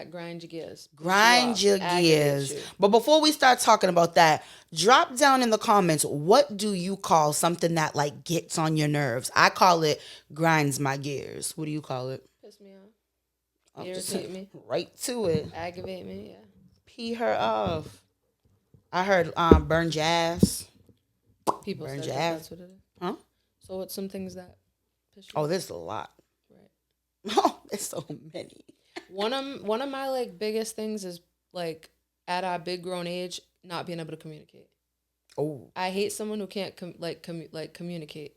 grind your gears. Grind your gears. But before we start talking about that, drop down in the comments, what do you call something that like gets on your nerves? I call it grinds my gears. What do you call it? Piss me off. Irritate me. Right to it. Aggravate me, yeah. Pee her off. I heard burn jazz. People burn said jazz. that's what it is. Huh? So what's some things that piss you Oh, off? there's a lot. Right. Oh, there's so many. One of my like biggest things is like at our big grown age not being able to communicate. Oh, I hate someone who can't communicate.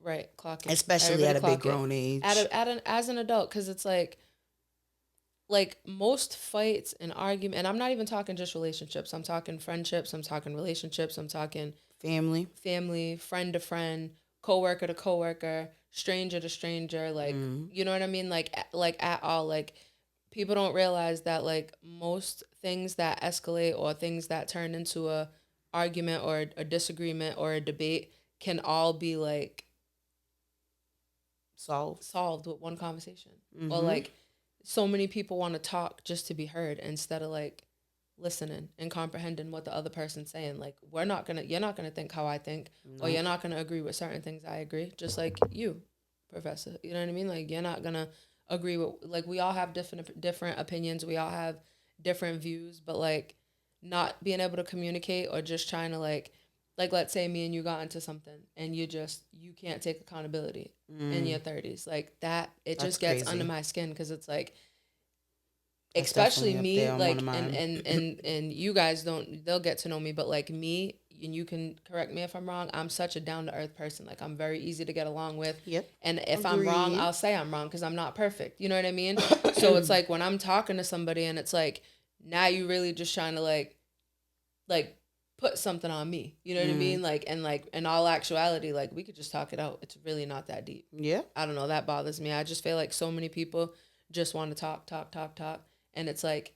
Right, clock it. Especially at a big grown age. As an adult, because it's like most fights and argument, and I'm not even talking just relationships. I'm talking friendships. I'm talking relationships. I'm talking family, friend to friend, coworker to coworker, stranger to stranger. Like you know what I mean? Like at all. Like people don't realize that like most things that escalate or things that turn into a argument or a disagreement or a debate can all be like solved with one conversation. Or like so many people want to talk just to be heard instead of like listening and comprehending what the other person's saying. Like you're not gonna think how I think, or you're not gonna agree with certain things I agree. Just like you, Professor. You know what I mean? Like you're not gonna agree with, like we all have different opinions. We all have different views, but like not being able to communicate or just trying to like let's say me and you got into something and you can't take accountability in your 30s, like that it just gets crazy. Under my skin, because it's like that's especially me, like and you guys they'll get to know me, but like me, and you can correct me if I'm wrong, I'm such a down to earth person. Like I'm very easy to get along with. Yep. And if I'm wrong, I'll say I'm wrong because I'm not perfect. You know what I mean? So it's like when I'm talking to somebody and it's like now you really just trying to like put something on me. You know what I mean? Like in all actuality, like we could just talk it out. It's really not that deep. Yeah. I don't know. That bothers me. I just feel like so many people just want to talk. And it's like,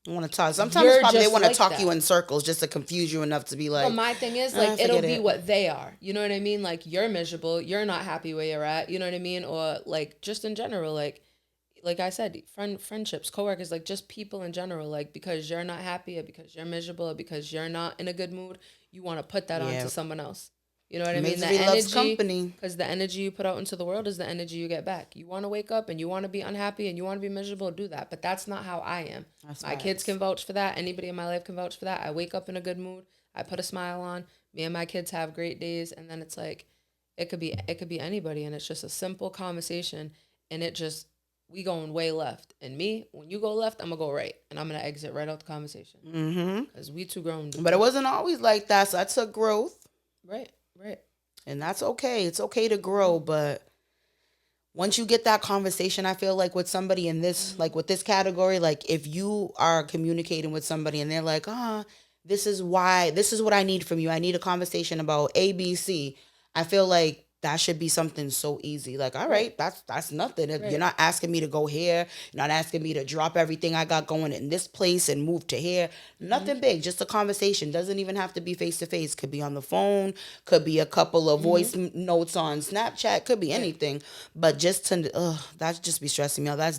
I want to talk. Sometimes probably they want to talk you in circles just to confuse you enough to be like. Well, my thing is like it'll be what they are. You know what I mean? Like you're miserable. You're not happy where you're at. You know what I mean? Or like just in general, like I said, friendships, coworkers, like just people in general. Like because you're not happy or because you're miserable or because you're not in a good mood, you want to put that onto someone else. You know what I mean? The energy, because the energy you put out into the world is the energy you get back. You want to wake up and you want to be unhappy and you want to be miserable, do that. But that's not how I am. My kids can vouch for that. Anybody in my life can vouch for that. I wake up in a good mood. I put a smile on. Me and my kids have great days. And then it's like, it could be anybody. And it's just a simple conversation. And we going way left. And me, when you go left, I'm going to go right. And I'm going to exit right out the conversation. Because we too grown. But it wasn't always like that. So that's a growth. Right. And that's okay. It's okay to grow, but once you get that conversation, I feel like with somebody in this, like with this category, like if you are communicating with somebody and they're like, this is what I need from you. I need a conversation about ABC. I feel like that should be something so easy. Like, all right, that's nothing. Right. You're not asking me to go here. You're not asking me to drop everything I got going in this place and move to here. Nothing big, just a conversation. Doesn't even have to be face to face. Could be on the phone. Could be a couple of voice notes on Snapchat. Could be anything. But just that just be stressing me out. That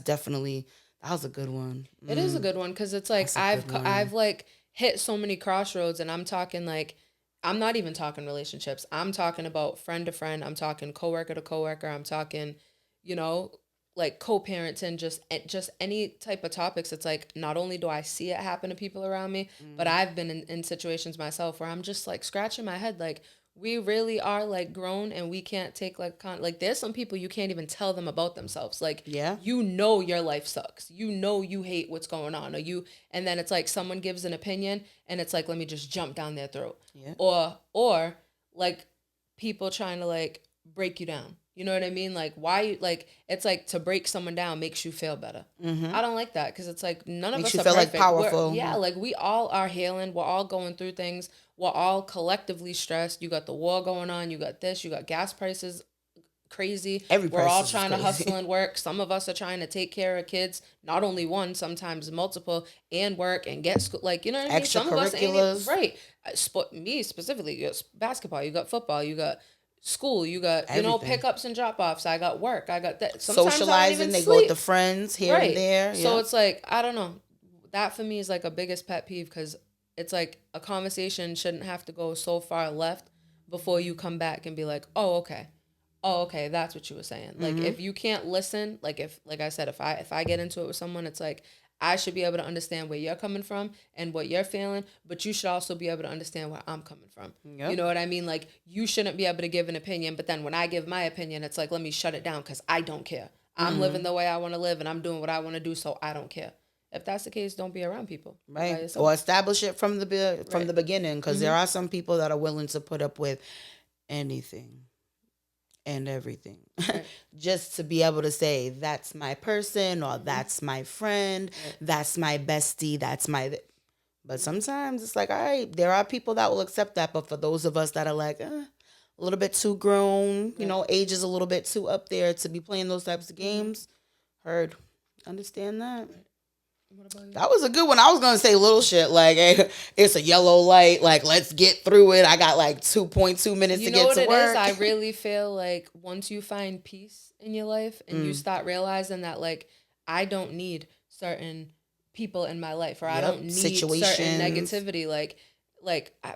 was a good one. It is a good one because it's like I've like hit so many crossroads, and I'm talking like, I'm not even talking relationships. I'm talking about friend to friend. I'm talking coworker to coworker. I'm talking, like co-parenting, just any type of topics. It's like, not only do I see it happen to people around me, but I've been in situations myself where I'm just like scratching my head. Like we really are like grown and we can't take like there's some people you can't even tell them about themselves. Like, your life sucks. You hate what's going on, and then it's like someone gives an opinion and it's like, let me just jump down their throat. Yeah. Or like people trying to like break you down. You know what I mean? Like why, like it's like to break someone down makes you feel better. I don't like that because it's like none of us are perfect. Like powerful. Like we all are healing. We're all going through things. We're all collectively stressed. You got the war going on. You got this. You got gas prices crazy. We're all trying to hustle and work. Some of us are trying to take care of kids, not only one, sometimes multiple, and work and get school. Like, you know what I mean? Some of us ain't right. Me specifically, you got basketball, you got football, you got school, you got, Everything. pickups and drop-offs. I got work. I got that. Sometimes Socializing, they go with the friends here and there. So it's like, I don't know. That for me is like a biggest pet peeve, because it's like a conversation shouldn't have to go so far left before you come back and be like, oh, okay. Oh, okay, that's what you were saying. Like, if you can't listen, like I said, if I get into it with someone, it's like, I should be able to understand where you're coming from and what you're feeling, but you should also be able to understand where I'm coming from. Yep. You know what I mean? Like, you shouldn't be able to give an opinion, but then when I give my opinion, it's like, let me shut it down because I don't care. I'm living the way I want to live and I'm doing what I want to do, so I don't care. If that's the case, don't be around people. Right. Or establish it from the beginning, because there are some people that are willing to put up with anything and everything just to be able to say that's my person, or that's my friend, that's my bestie, that's my. But sometimes it's like, all right, there are people that will accept that, but for those of us that are like a little bit too grown, age is a little bit too up there to be playing those types of games. Understand that. What about you? That was a good one. I was gonna say little shit like, hey, it's a yellow light, like, let's get through it. I got like 2.2 minutes to get to work. You know what it is? I really feel like once you find peace in your life and you start realizing that, like, I don't need certain people in my life, or I don't need certain negativity. Like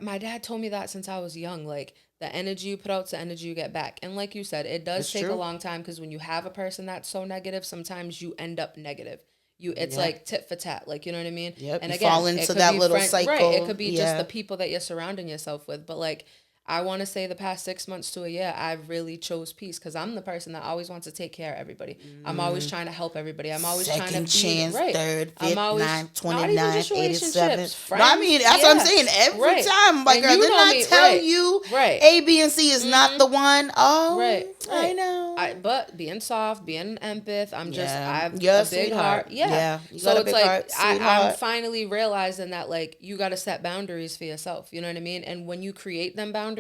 my dad told me that since I was young. Like, the energy you put out is the energy you get back. And like you said, it does take a long time, because when you have a person that's so negative, sometimes you end up negative. It's like tit for tat, like, you know what I mean? Yep. And again, fall into that little cycle. Right. It could be just the people that you're surrounding yourself with. But like, I want to say the past 6 months to a year, I really chose peace, because I'm the person that always wants to take care of everybody. I'm always trying to help everybody. I'm always trying to be chance, third, fifth, 9th, 29th, 87. Friends, no, I mean, that's what I'm saying. Every time, like, girl, didn't I tell you A, B, and C is not the one? Oh, I know. But being soft, being an empath, I have a big heart. Yeah. So it's like, I'm finally realizing that, like, you got to set boundaries for yourself. You know what I mean? And when you create them boundaries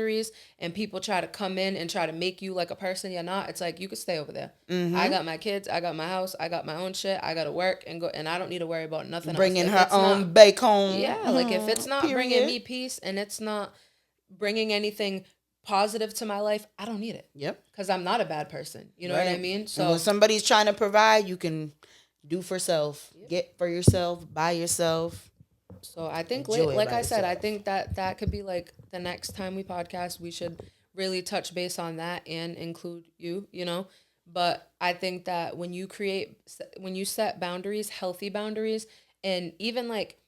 and people try to come in and try to make you like a person you're not, it's like, you could stay over there. I got my kids, I got my house, I got my own shit, I got to work and go, and I don't need to worry about nothing bringing else. her own bacon. Yeah, like, if it's not bringing me peace and it's not bringing anything positive to my life, I don't need it. Yep. Because I'm not a bad person. You know what I mean? So and when somebody's trying to provide, you can do for self, get for yourself, buy yourself. So I think, like I said, I think that could be like the next time we podcast, we should really touch base on that and include you, But I think that when you set boundaries, healthy boundaries, and even like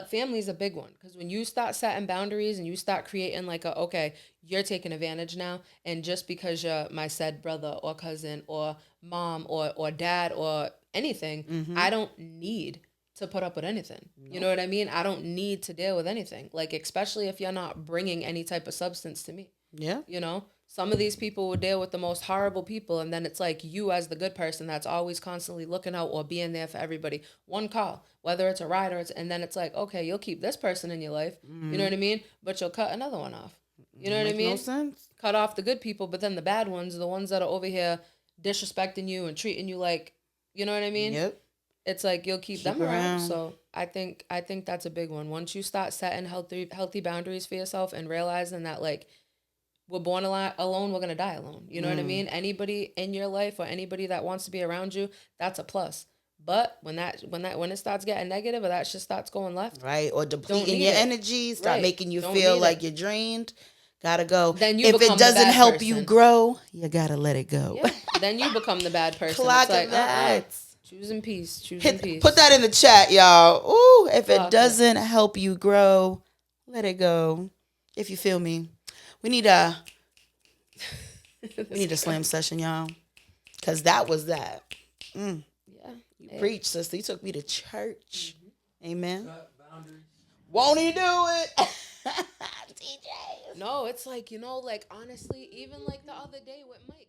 family is a big one, because when you start setting boundaries and you start creating like okay, you're taking advantage now, and just because you're my said brother or cousin or mom or dad or anything, I don't need to put up with anything. You know what I mean? I don't need to deal with anything. Like, especially if you're not bringing any type of substance to me. Yeah. Some of these people will deal with the most horrible people, and then it's like you as the good person that's always constantly looking out or being there for everybody. One call, whether it's a ride and then it's like, okay, you'll keep this person in your life. You know what I mean? But you'll cut another one off. You know what I mean? No sense. Cut off the good people, but then the bad ones, the ones that are over here disrespecting you and treating you like, you know what I mean? Yep. It's like you'll keep them around. So I think that's a big one. Once you start setting healthy boundaries for yourself and realizing that, like, we're born alone, we're gonna die alone. You know what I mean? Anybody in your life or anybody that wants to be around you, that's a plus. But when it starts getting negative, or that shit starts going left, right, or depleting your energy, start making you feel like you're drained, gotta go. Then if it doesn't help you grow, you gotta let it go. Yeah. Then you become the bad person. Clock it's like, that. Choosing peace. Put that in the chat, y'all. Ooh, if it doesn't help you grow, let it go. If you feel me. We need a slam session, y'all. Because that was that. Yeah. You preach, sister. You took me to church. Amen. Won't he do it? DJ. No, it's like, like, honestly, even like the other day with Mike.